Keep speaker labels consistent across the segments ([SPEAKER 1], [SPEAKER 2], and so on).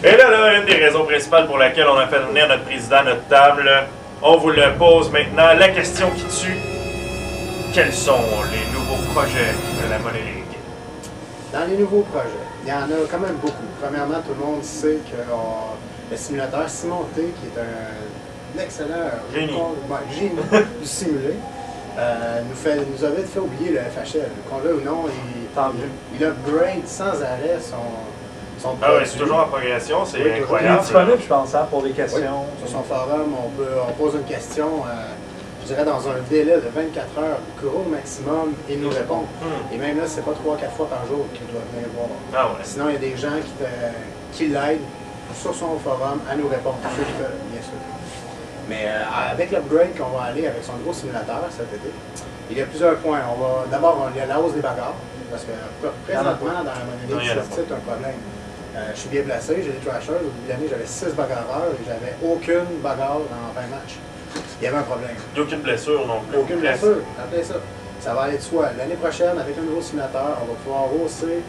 [SPEAKER 1] Et là, une des raisons principales pour laquelle on a fait venir notre président à notre table, on vous le pose maintenant. La question qui tue, quels sont les nouveaux projets de la Money League?
[SPEAKER 2] Dans les nouveaux projets, il y en a quand même beaucoup. Premièrement, tout le monde sait que le simulateur Simon T, qui est un excellent
[SPEAKER 1] génie,
[SPEAKER 2] génie du simulé, nous avait fait oublier le FHL. Qu'on l'a ou non, il upgrade sans arrêt son
[SPEAKER 1] produit. Ah oui, c'est toujours en progression, c'est incroyable.
[SPEAKER 3] Il est disponible, je pense, pour des questions.
[SPEAKER 2] Oui, sur son forum, on pose une question, je dirais dans un délai de 24 heures, gros maximum, et nous répond. Et même là, c'est pas 3-4 fois par jour qu'il doit venir voir.
[SPEAKER 1] Ah ouais.
[SPEAKER 2] Sinon, il y a des gens qui l'aident sur son forum à nous répondre, ceux qui peuvent, bien sûr. Mais avec l'upgrade qu'on va aller avec son gros simulateur cet été, il y a plusieurs points. D'abord, il y a la hausse des bagarres, parce que présentement, dans la Money League, c'est un problème. Je suis bien placé, j'ai des trashers. Au début de l'année, j'avais 6 bagarreurs et j'avais aucune bagarre dans 20 matchs. Il y avait un problème.
[SPEAKER 1] Aucune blessure non plus.
[SPEAKER 2] Aucune blessure, appelez ça. Ça va aller de soi. L'année prochaine, avec un nouveau simulateur, on va pouvoir hausser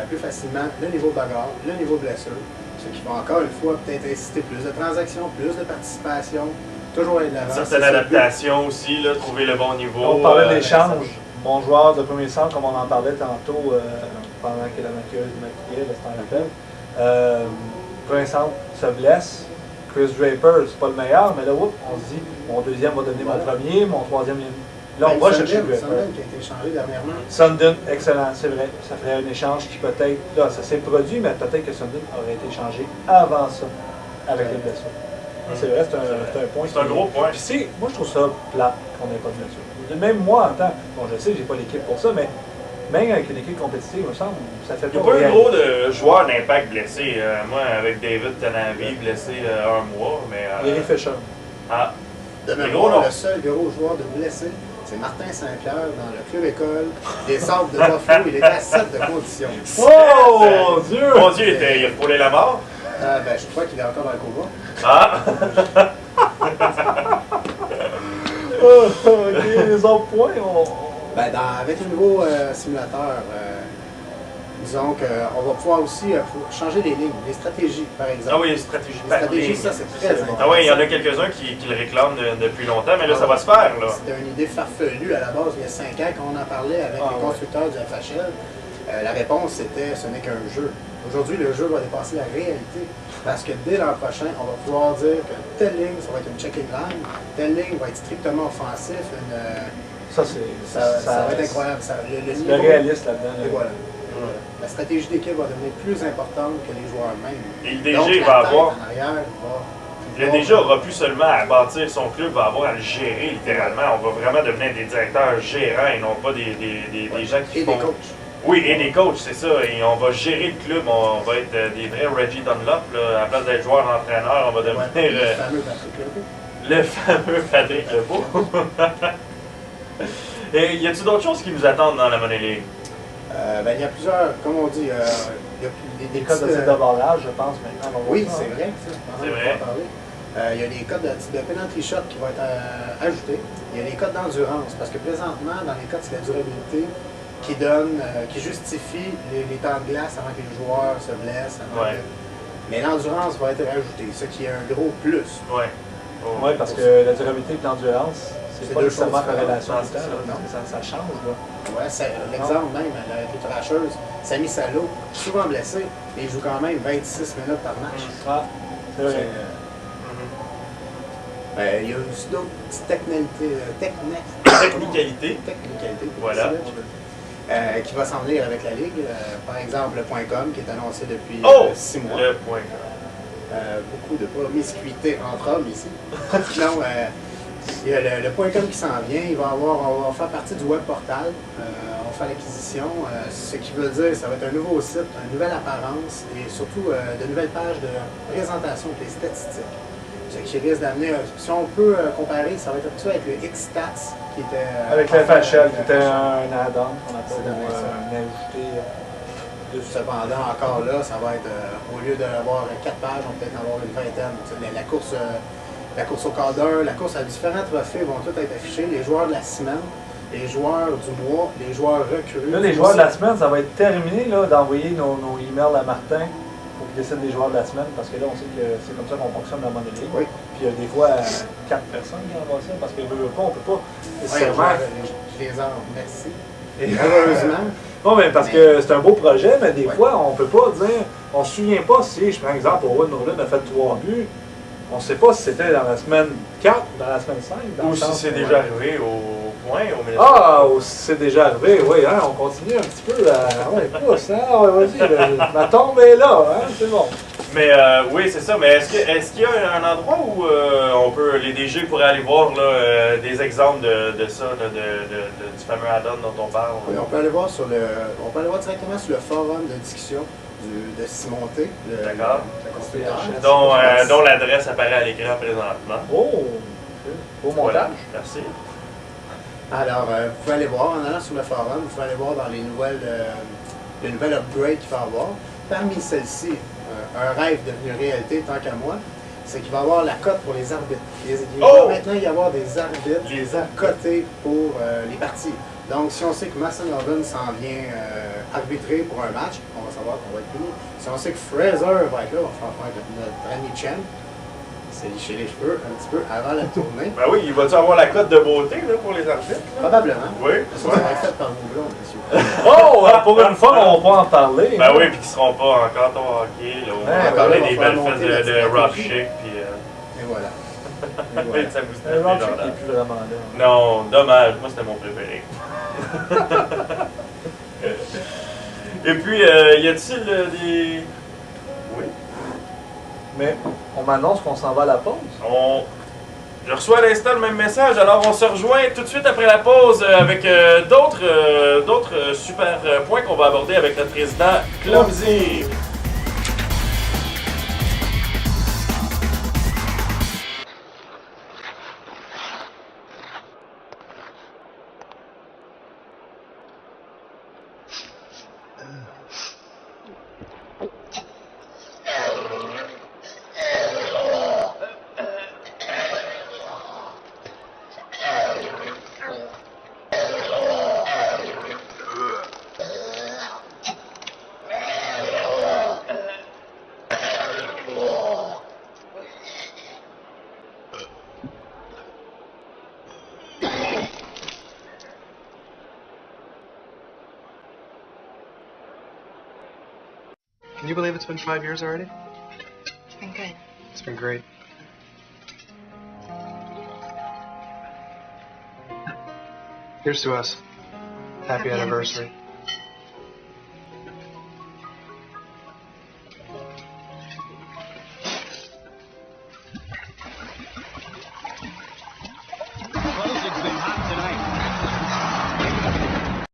[SPEAKER 2] plus facilement le niveau de bagarre, le niveau de blessure. Ce qui va encore une fois peut-être inciter plus de transactions, plus de participation, toujours aller de l'avant.
[SPEAKER 1] Certaines adaptations aussi, là, trouver le bon niveau.
[SPEAKER 3] On parlait d'échange. Mon joueur de premier centre, comme on en parlait tantôt pendant que la maquilleuse maquillait, c'est un rappel. Premier centre se blesse. Chris Draper, c'est pas le meilleur, mais là, on se dit, mon deuxième va devenir mon premier, mon troisième. Là, on va chercher Draper.
[SPEAKER 2] Sundin qui a été échangé dernièrement.
[SPEAKER 3] Sundin, excellent, c'est vrai. Ça ferait un échange qui peut-être, là, ça s'est produit, mais peut-être que Sundin aurait été échangé avant ça, avec les blessures. C'est vrai, c'est un point.
[SPEAKER 1] C'est un gros point.
[SPEAKER 3] Puis moi, je trouve ça plate qu'on n'ait pas de blessure. Même moi, en tant, bon, je sais, j'ai pas l'équipe pour ça, mais même avec une équipe compétitive, il me semble, ça fait pas.
[SPEAKER 1] Il n'y a pas eu gros de joueurs d'impact blessés. Moi, avec David Tenavi, blessé un mois, mais.
[SPEAKER 3] Larry Fisher.
[SPEAKER 1] Ah.
[SPEAKER 2] De mémoire, le seul gros joueur de blessé, c'est Martin Saint-Pierre dans le club école des Sables de Buffalo. Il était à 7 de condition.
[SPEAKER 3] Oh mon Dieu!
[SPEAKER 1] Mon Dieu, il a frôlé la mort.
[SPEAKER 2] Je crois qu'il est encore dans le coma.
[SPEAKER 1] Ah!
[SPEAKER 3] OK, les autres points,
[SPEAKER 2] avec le nouveau simulateur, disons qu'on va pouvoir aussi changer les lignes, les stratégies, par exemple.
[SPEAKER 1] Ah oui, les stratégies.
[SPEAKER 2] Les stratégies, ça, c'est très important.
[SPEAKER 1] Ah oui, il y en a quelques-uns qui le réclament depuis longtemps, mais là, ça va se faire.
[SPEAKER 2] C'était une idée farfelue à la base, il y a 5 ans, quand on en parlait avec les constructeurs du FHL. La réponse, c'était « ce n'est qu'un jeu ». Aujourd'hui, le jeu va dépasser la réalité. Parce que dès l'an prochain, on va pouvoir dire que telle ligne, ça va être une checking line, telle ligne va être strictement offensif. Ça va être incroyable.
[SPEAKER 3] Le réaliste là-dedans.
[SPEAKER 2] Et voilà. La stratégie d'équipe va devenir plus importante que les joueurs mêmes.
[SPEAKER 1] Et le DG va avoir.
[SPEAKER 2] Le
[SPEAKER 1] DG aura plus seulement à bâtir son club, va avoir à le gérer littéralement. On va vraiment devenir des directeurs gérants et non pas des gens qui
[SPEAKER 2] font. Et des coachs.
[SPEAKER 1] Oui, et des coachs, c'est ça. Et on va gérer le club, on va être des vrais Reggie Dunlop. Là. À la place d'être joueur-entraîneur, on va devenir le fameux Patrick Lebeau. Et y a-t-il d'autres choses qui nous attendent dans la Money League?
[SPEAKER 2] Il y a plusieurs, comme on dit, il y a
[SPEAKER 3] des codes de type de barrage, je pense, maintenant.
[SPEAKER 2] Oui, c'est vrai.
[SPEAKER 1] C'est vrai.
[SPEAKER 2] Il y a des codes de penalty shot qui vont être ajoutés. Il y a des codes d'endurance, parce que présentement, dans les codes, c'est la durabilité qui justifie les temps de glace avant que les joueurs se blessent. Mais l'endurance va être ajoutée, ce qui est un gros plus.
[SPEAKER 3] Oui, parce que la durabilité et l'endurance, c'est pas nécessairement en corrélation tout le temps, ça change.
[SPEAKER 2] Oui, l'exemple même, avec les trasheuses, Sami Salo, souvent blessé, mais il joue quand même 26 minutes par match.
[SPEAKER 3] C'est vrai.
[SPEAKER 2] Il y a aussi d'autres petites
[SPEAKER 1] technicalités. Voilà.
[SPEAKER 2] Qui va s'en venir avec la Ligue. Par exemple, le .com qui est annoncé depuis 6 mois.
[SPEAKER 1] Le .com.
[SPEAKER 2] Beaucoup de promiscuité entre hommes ici. Non, il y a le .com qui s'en vient. On va faire partie du web portal. On va faire l'acquisition. Ce qui veut dire que ça va être un nouveau site, une nouvelle apparence et surtout de nouvelles pages de présentation avec les statistiques. Ce qui risque d'amener, si on peut comparer, ça va être un petit peu avec le X-Stats qui était.
[SPEAKER 3] Avec le FHL, qui était un add-on qu'on a ajouté.
[SPEAKER 2] Cependant, encore là, ça va être, au lieu d'avoir 4 pages, on va peut-être en avoir une vingtaine. La course au Calder, la course à différents trophées vont tous être affichés. Les joueurs de la semaine, les joueurs du mois, les joueurs recrues.
[SPEAKER 3] Là, les joueurs de la semaine, ça va être terminé d'envoyer nos emails à Martin faut qu'ils décident des joueurs de la semaine, parce que là, on sait que c'est comme ça qu'on fonctionne dans la Money League.
[SPEAKER 2] Oui.
[SPEAKER 3] Puis il y a des fois 4 personnes qui envoient ça, parce que on peut pas
[SPEAKER 2] Ouais,
[SPEAKER 3] nécessairement.
[SPEAKER 2] je les en remercie. Heureusement.
[SPEAKER 3] Non, mais parce que c'est un beau projet, mais des
[SPEAKER 2] Ouais.
[SPEAKER 3] fois, on peut pas dire. On se souvient pas si, je prends exemple, Owen Nolan a fait 3 buts. On sait pas si c'était dans la semaine 4 ou dans la semaine 5. Dans
[SPEAKER 1] Ou
[SPEAKER 3] le
[SPEAKER 1] si
[SPEAKER 3] sens
[SPEAKER 1] c'est
[SPEAKER 3] où-
[SPEAKER 1] déjà arrivé au point, au Minnesota.
[SPEAKER 3] Ah, ou si c'est déjà arrivé, oui, hein, on continue un petit peu à. Ouais, pousse, hein, ouais, vas-y, ma tombe est là, hein, c'est bon.
[SPEAKER 1] Mais oui, c'est ça. Mais est-ce qu'il y a un endroit où on peut, les DG pourraient aller voir là, des exemples de ça, là, du fameux add-on dont on parle?
[SPEAKER 2] Oui, on peut aller voir directement sur le forum de discussion de Simon T.
[SPEAKER 1] D'accord.
[SPEAKER 2] La constructeur.
[SPEAKER 1] Dont l'adresse apparaît à l'écran présentement.
[SPEAKER 3] Oh, beau
[SPEAKER 1] Voilà.
[SPEAKER 3] montage.
[SPEAKER 1] Merci.
[SPEAKER 2] Alors, vous pouvez aller voir, en allant sur le forum, vous pouvez aller voir dans les nouvelles upgrades qu'il va y avoir. Parmi celles-ci, un rêve devenu réalité, tant qu'à moi, c'est qu'il va y avoir la cote pour les arbitres. Il va maintenant y avoir des arbitres, des arbitres cotés pour les parties. Donc, si on sait que Mason Norton s'en vient arbitrer pour un match, on va savoir qu'on va être puni. Si on sait que Fraser va être là, on va faire avec notre ami Chen, c'est licher les cheveux un petit peu avant la tournée.
[SPEAKER 1] Ben oui, il va-tu avoir la cote de beauté là, pour les arbitres? Là?
[SPEAKER 2] Probablement.
[SPEAKER 1] Oui.
[SPEAKER 2] Ça va être fait par vos blondes, messieurs.
[SPEAKER 3] Oh, pour une fois, on va en parler.
[SPEAKER 1] Ben oui, puis qu'ils seront pas encore au hockey. Là, on va
[SPEAKER 3] Ouais,
[SPEAKER 1] parler
[SPEAKER 2] on va
[SPEAKER 1] des
[SPEAKER 2] faire
[SPEAKER 1] belles
[SPEAKER 2] monter
[SPEAKER 1] fesses de
[SPEAKER 2] la
[SPEAKER 1] rock
[SPEAKER 2] stratégie.
[SPEAKER 1] chic, puis
[SPEAKER 2] Et voilà. Et
[SPEAKER 1] de
[SPEAKER 2] voilà.
[SPEAKER 1] sa moustache
[SPEAKER 3] Rob Chick
[SPEAKER 1] légendaire.
[SPEAKER 3] n'est plus vraiment là.
[SPEAKER 1] Non, dommage. Moi, c'était mon préféré. Et puis, y a-t-il des... Oui.
[SPEAKER 3] Mais on m'annonce qu'on s'en va à la pause.
[SPEAKER 1] Je reçois à l'instant le même message, alors on se rejoint tout de suite après la pause avec d'autres super points qu'on va aborder avec notre président Clumsy.
[SPEAKER 4] Can you believe it's been 5 years already?
[SPEAKER 5] It's been good.
[SPEAKER 4] It's been great. Here's to us. Happy
[SPEAKER 5] Happy
[SPEAKER 4] anniversary.